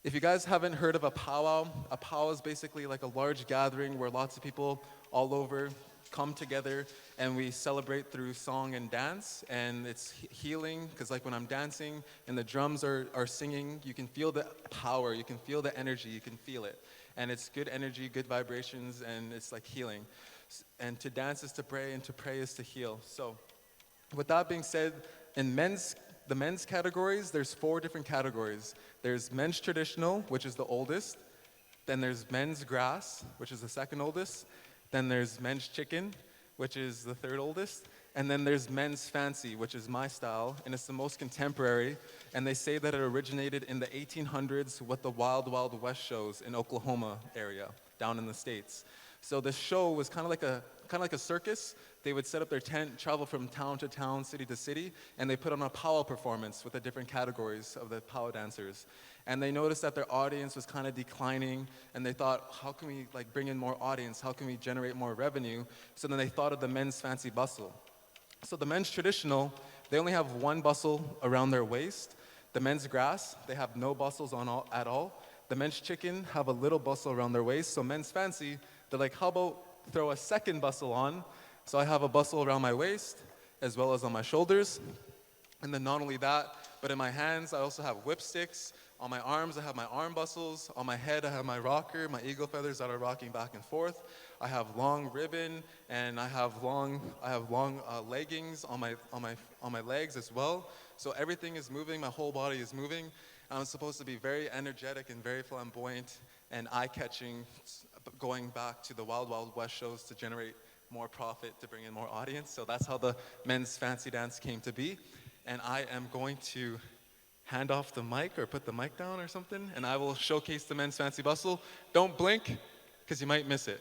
If you guys haven't heard of a powwow is basically like a large gathering where lots of people all over come together and we celebrate through song and dance. And it's healing because like when I'm dancing and the drums are singing, you can feel the power, you can feel the energy, you can feel it. And it's good energy, good vibrations, and it's like healing. And to dance is to pray, and to pray is to heal. So with that being said, in the men's categories, there's four different categories. There's men's traditional, which is the oldest. Then there's men's grass, which is the second oldest. Then there's men's chicken, which is the third oldest. And then there's men's fancy, which is my style, and it's the most contemporary. And they say that it originated in the 1800s with the Wild Wild West shows in Oklahoma area, down in the States. So the show was kind of like a circus. They would set up their tent, travel from town to town, city to city, and they put on a powwow performance with the different categories of the powwow dancers. And they noticed that their audience was kind of declining, and they thought, how can we like bring in more audience? How can we generate more revenue? So then they thought of the men's fancy bustle. So the men's traditional, they only have one bustle around their waist. The men's grass, they have no bustles at all. The men's chicken have a little bustle around their waist. So men's fancy, they're like, how about throw a second bustle on? So I have a bustle around my waist, as well as on my shoulders. And then not only that, but in my hands, I also have whipsticks. On my arms, I have my arm bustles. On my head, I have my rocker, my eagle feathers that are rocking back and forth. I have long ribbon, and I have long leggings on my legs as well. So everything is moving. My whole body is moving. I'm supposed to be very energetic and very flamboyant and eye-catching, going back to the Wild Wild West shows to generate more profit, to bring in more audience. So that's how the men's fancy dance came to be. And I am going to hand off the mic or put the mic down or something, and I will showcase the men's fancy bustle. Don't blink, because you might miss it.